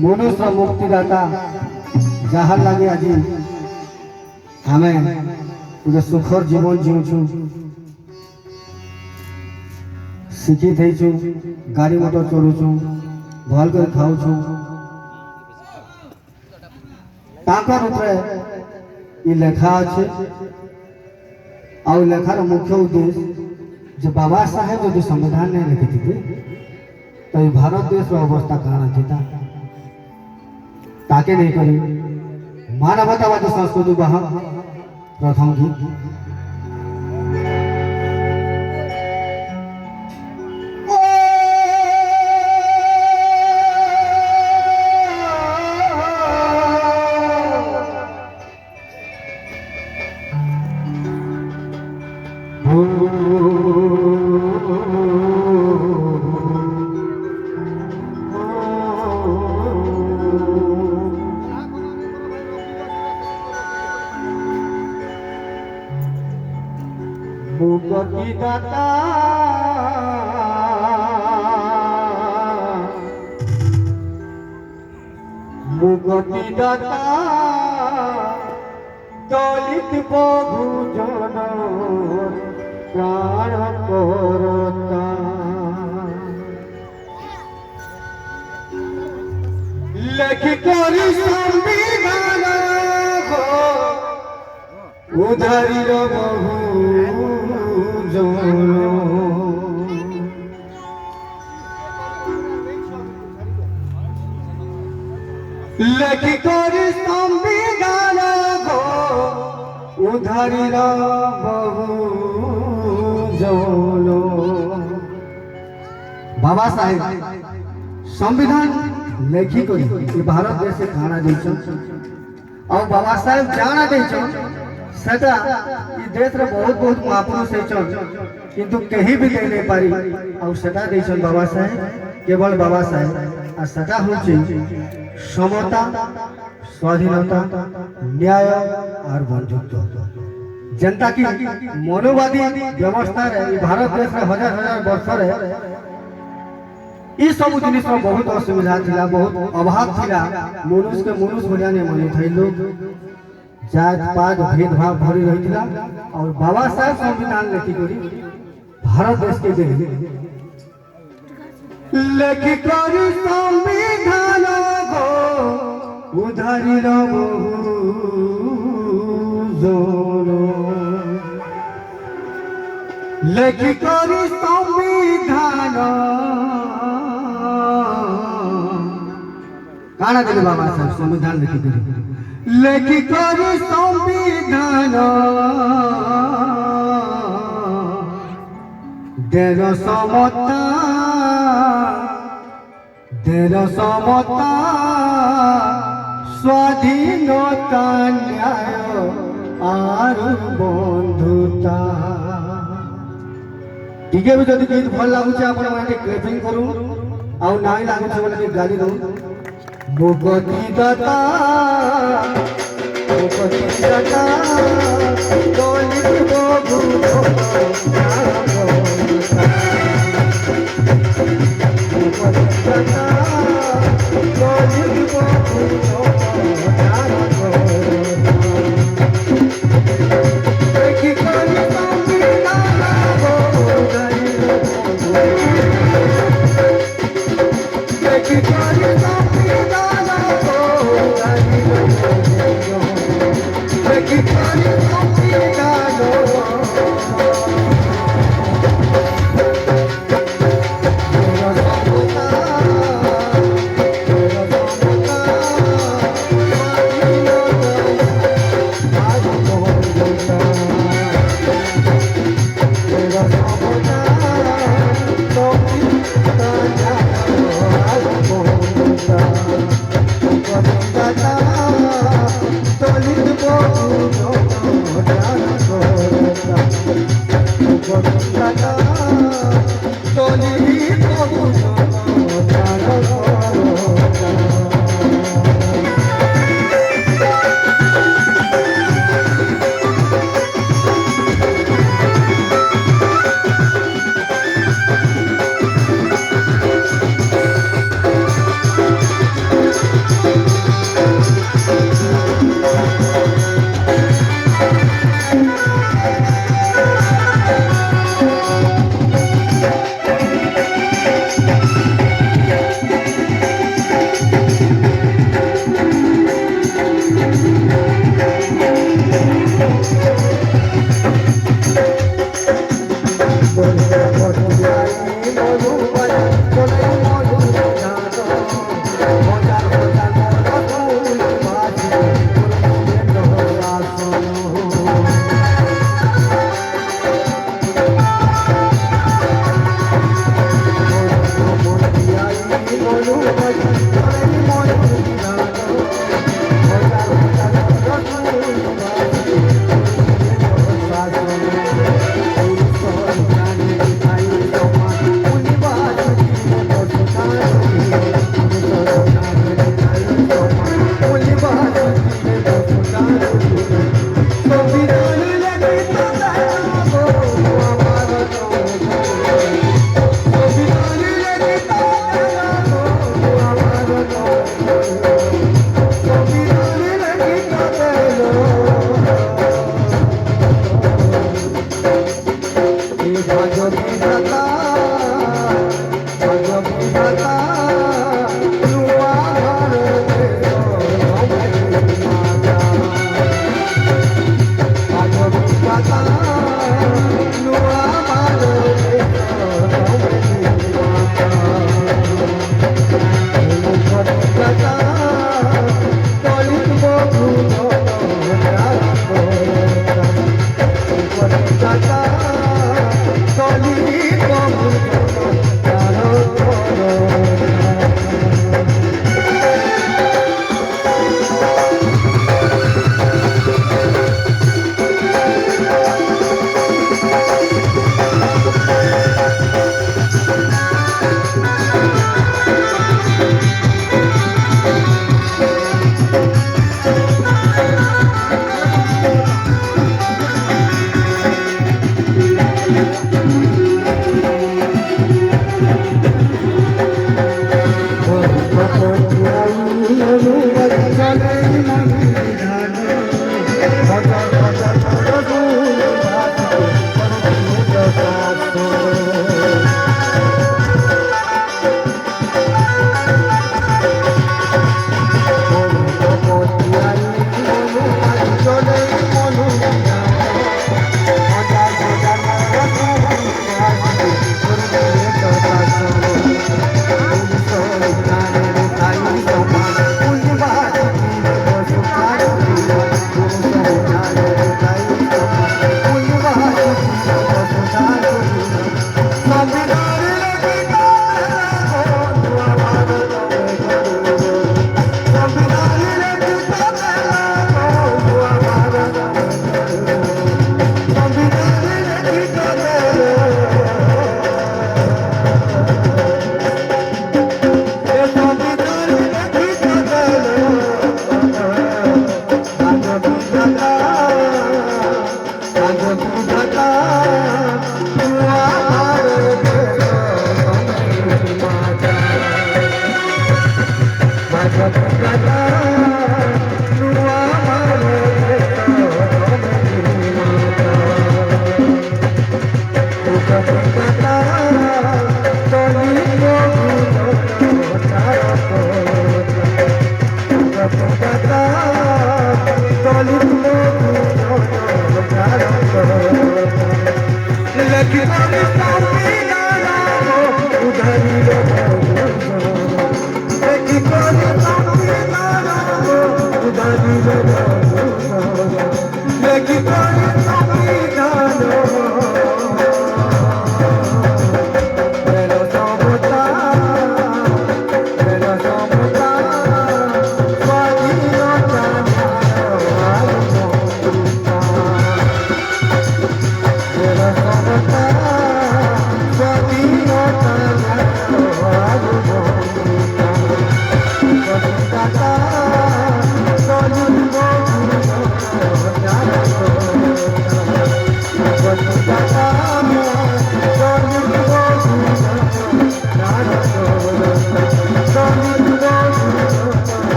मनुष्य मुक्तिदाता जहाँ लगे आज आम गोटे सुखर जीवन जीवु शिक्षित हो गाड़ी मोटर चलुचु भल कर खाऊ ऊपर लेखा अच्छे लेखार मुख्य उद्देश्य जो बाबा साहेब जो संविधान नहीं लिखी थी तो ये भारत देश अवस्था कहाँ थी ताके नहीं करी मानवतावादी संस्कृति वाहक प्रथम गीत मुक्तिदाता मुक्तिदाता दलित बहुजन प्राण करता लिखकर संविधान उधारी बहु लिखकर संविधान को उधारी बाबा साहेब संविधान लिखिक भारत देश खाना और बाबा साहेब जाना सेटा देश रे बहुत बहुत महापुरुष किंतु कहीं भी दे नहीं पारी और सेटा देछन बाबा साहेब केवल बाबा साहेब आ सेटा होची समता स्वाधीनता न्याय और बंधुत्व जनता की मनोवादी व्यवस्था रे भारत देश रे हजार हजार वर्ष रे ई सब जिनिस में बहुत असुविधा थिला बहुत अभाव थिला मनुष्य के मनुष्य बनिया ने माने थे लोग जात पात भेदभाव भरी रही और बाबा साहेब संविधान लिखी करी भारत देश के दे लिखकर संविधान को उधारी लिखकर संविधान काना देले बाबा साहेब संविधान लिखी करी लिखकर संविधान देर समता स्वाधीनता न्याय और बंधुता टीके भी जदि गीत भल लगुचे आपण माने क्लैपिंग करू आ नाही लागुचे बोले गाली दो मुक्तिदाता मुक्तिदाता दलित मुक्तिदाता दलित Thank you.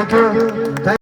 Thank you.